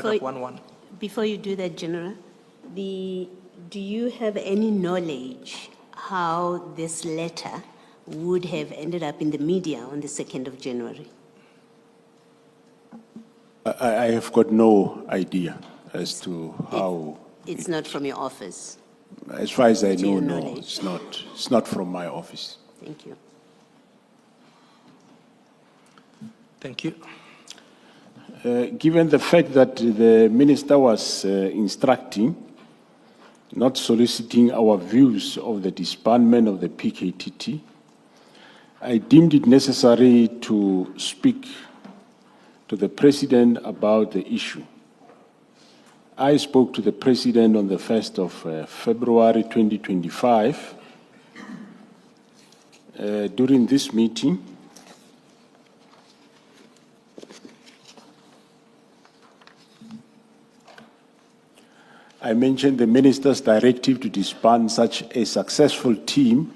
paragraph 1.1. Before you do that, General, do you have any knowledge how this letter would have ended up in the media on the 2nd of January? I have got no idea as to how. It's not from your office. As far as I To know, your no, knowledge. it's not from my office. Thank you. Thank you. Given the fact that the minister was instructing, not soliciting our views of the disbandment of the PKTT, I deemed it necessary to speak to the President about the issue. I spoke to the President on the 1st of February 2025. During this meeting, I mentioned the Minister's directive to disband such a successful team,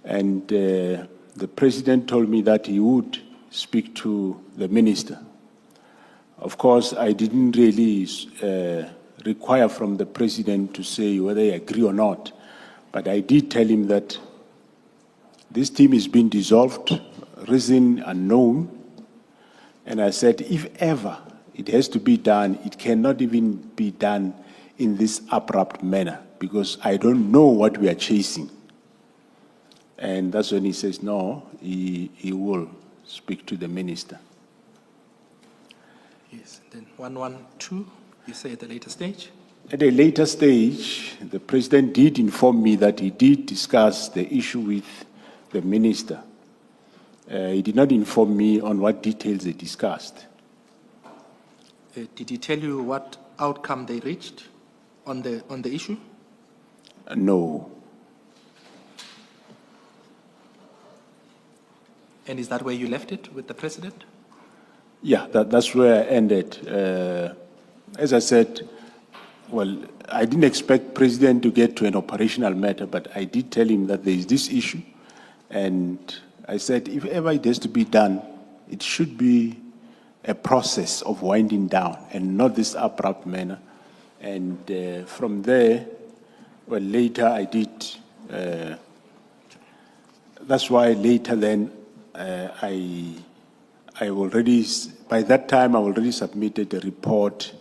and the President told me that he would speak to the Minister. Of course, I didn't really require from the President to say whether I agree or not, but I did tell him that this team is being dissolved, reason unknown, and I said if ever it has to be done, it cannot even be done in this abrupt manner because I don't know what we are chasing. And that's when he says, no, he will speak to the Minister. Yes, then 1.1.2, you say at a later stage? At a later stage, the President did inform me that he did discuss the issue with the Minister. He did not inform me on what details they discussed. Did he tell you what outcome they reached on the issue? No. And is that where you left it with the President? Yeah, that's where I ended. As I said, well, I didn't expect President to get to an operational matter, but I did tell him that there is this issue. And I said, if ever it has to be done, it should be a process of winding down and not this abrupt manner. And from there, well, later I did, that's why later then I already, by that time I already submitted a report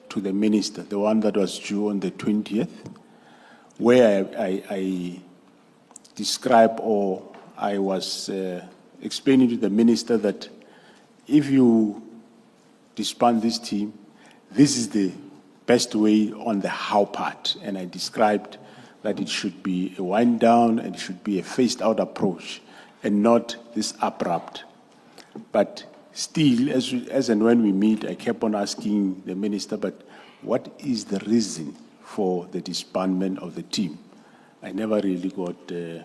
to the Minister, the one that was due on the 20th, where I described or I was explaining to the Minister that if you disband this team, this is the best way on the how part. And I described that it should be a wind down and it should be a phased out approach and not this abrupt. But still, as and when we meet, I kept on asking the Minister, but what is the reason for the disbandment of the team? I never really got a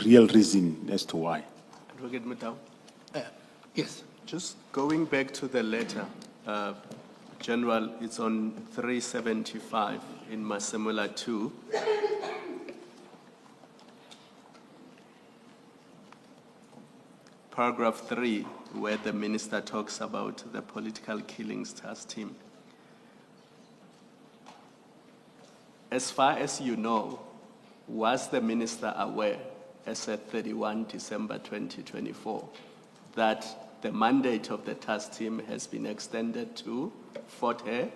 real reason as to why. Advocate Mutau. Yes. Just going back to the letter, General, it's on 375 in Masemola 2. Paragraph 3, where the Minister talks about the political killings task team. As far as you know, was the Minister aware as at 31 December 2024 that the mandate of the task team has been extended to Fort Hare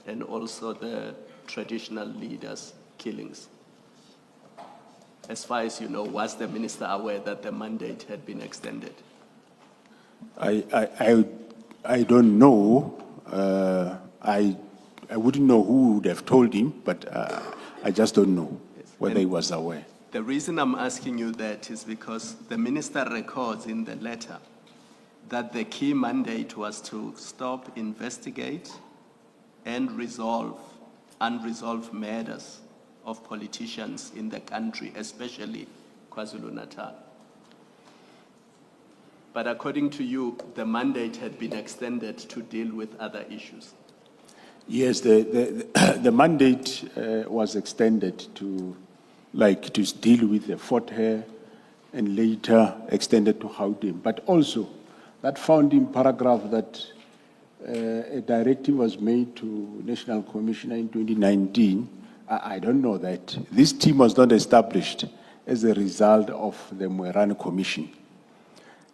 and also the traditional leaders' killings? As far as you know, was the Minister aware that the mandate had been extended? I don't know. I wouldn't know who would have told him, but I just don't know whether he was aware. The reason I'm asking you that is because the Minister records in the letter that the key mandate was to stop, investigate, and resolve unresolved matters of politicians in the country, especially KwaZulu-Natal. But according to you, the mandate had been extended to deal with other issues. Yes, the mandate was extended to deal with the Fort Hare and later extended to Gauteng. But also, that founding paragraph that a directive was made to National Commissioner in 2019, I don't know that. This team was not established as a result of the Moerane Commission.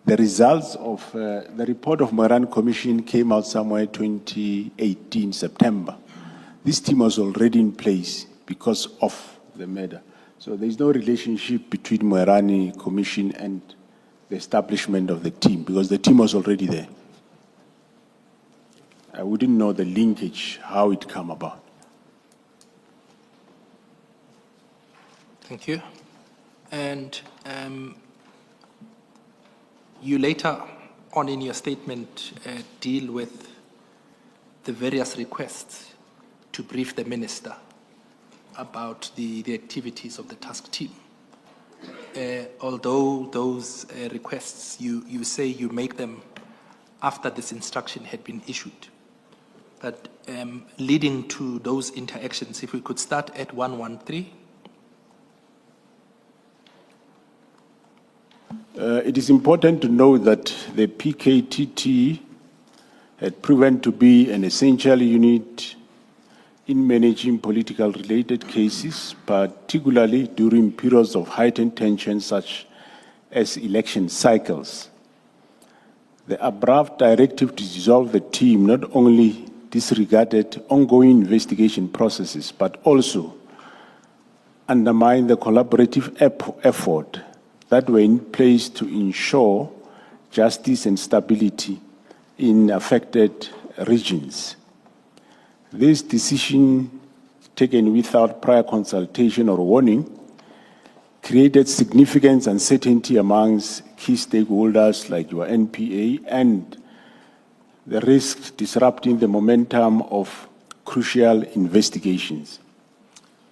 The results of the report of Moerane Commission came out somewhere 2018, September. This team was already in place because of the matter. So there is no relationship between Moerane Commission and the establishment of the team, because the team was already there. I wouldn't know the linkage, how it came about. Thank you. And you later on in your statement deal with the various requests to brief the minister about the activities of the task team. Although those requests, you say you make them after this instruction had been issued. But leading to those interactions, if we could start at 113. It is important to know that the PKTT had proven to be an essential unit in managing political related cases, particularly during periods of heightened tension such as election cycles. The abrupt directive to dissolve the team not only disregarded ongoing investigation processes, but also undermined the collaborative effort that were in place to ensure justice and stability in affected regions. This decision, taken without prior consultation or warning, created significant uncertainty amongst key stakeholders like your NPA and the risk disrupting the momentum of crucial investigations.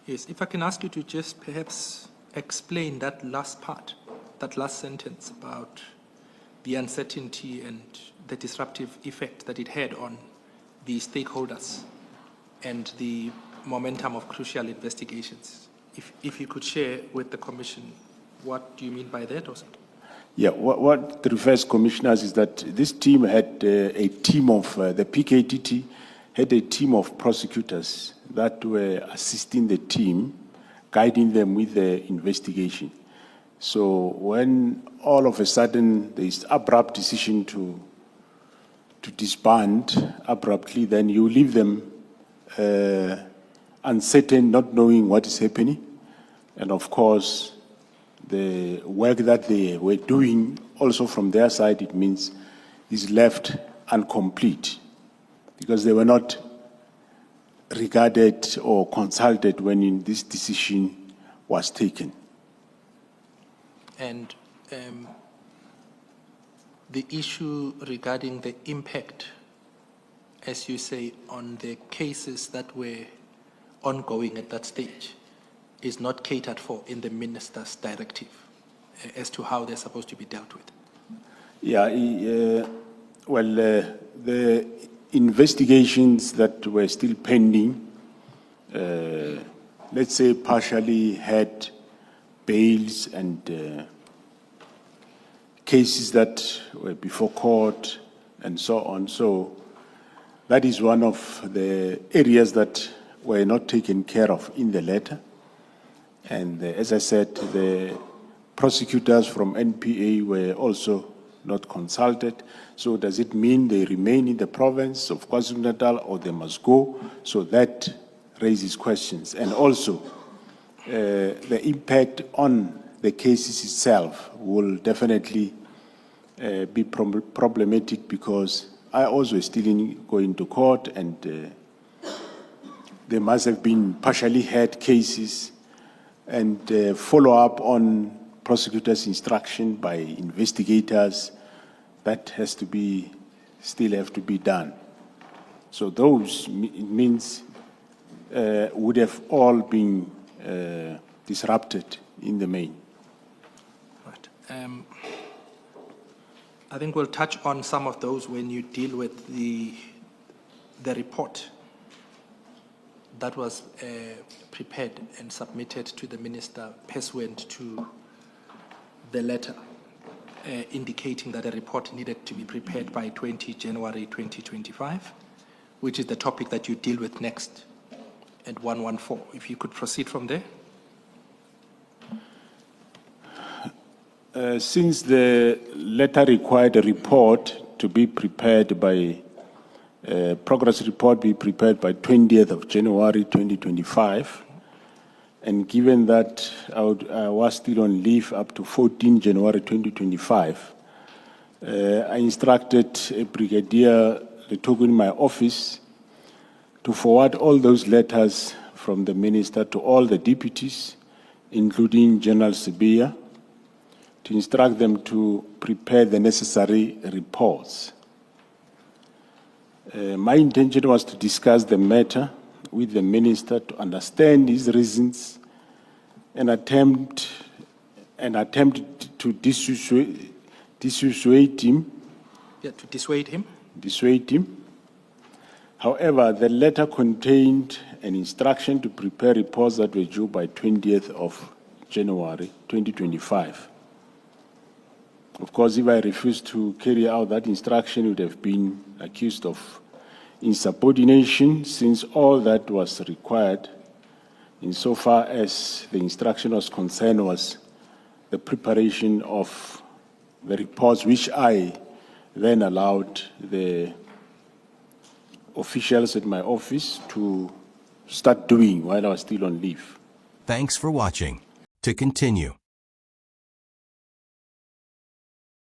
Yes, if I can ask you to just perhaps explain that last part, that last sentence about the uncertainty and the disruptive effect that it had on the stakeholders and the momentum of crucial investigations. If you could share with the Commission, what do you mean by that also? Yeah, what refers, Commissioners, is that this team had a team of, the PKTT had a team of prosecutors that were assisting the team, guiding them with the investigation. So when all of a sudden there is abrupt decision to disband abruptly, then you leave them uncertain, not knowing what is happening. And of course, the work that they were doing also from their side, it means, is left incomplete because they were not regarded or consulted when this decision was taken. And the issue regarding the impact, as you say, on the cases that were ongoing at that stage is not catered for in the minister's directive as to how they're supposed to be dealt with. Yeah, the investigations that were still pending, let's say partially had bails and cases that were before court and so on. So that is one of the areas that were not taken care of in the letter. And as I said, the prosecutors from NPA were also not consulted. So does it mean they remain in the province of KwaZulu-Natal or they must go? So that raises questions. And also, the impact on the cases itself will definitely be problematic because I also still going to court and there must have been partially had cases and follow up on prosecutors' instruction by investigators that has to be, still have to be done. So those, it means, would have all been disrupted in the main. Right. I think we'll touch on some of those when you deal with the report that was prepared and submitted to the minister pursuant to the letter. indicating that a report needed to be prepared by 20 January 2025, which is the topic that you deal with next at 114. If you could proceed from there. Since the letter required a report to be prepared by, progress report be prepared by 20th of January 2025, and given that I was still on leave up to 14 January 2025, I instructed a brigadier Letoko in my office to forward all those letters from the minister to all the deputies, including General Sibia, to instruct them to prepare the necessary reports. My intention was to discuss the matter with the minister to understand his reasons and attempt to dissuade him. Yeah, to dissuade him. However, the letter contained an instruction to prepare reports that were due by 20th of January 2025. Of course, if I refused to carry out that instruction, I would have been accused of insubordination, since all that was required insofar as the instruction was concerned was the preparation of the reports, which I then allowed the officials at my office to start doing while I was still on leave. Thanks for watching. To continue,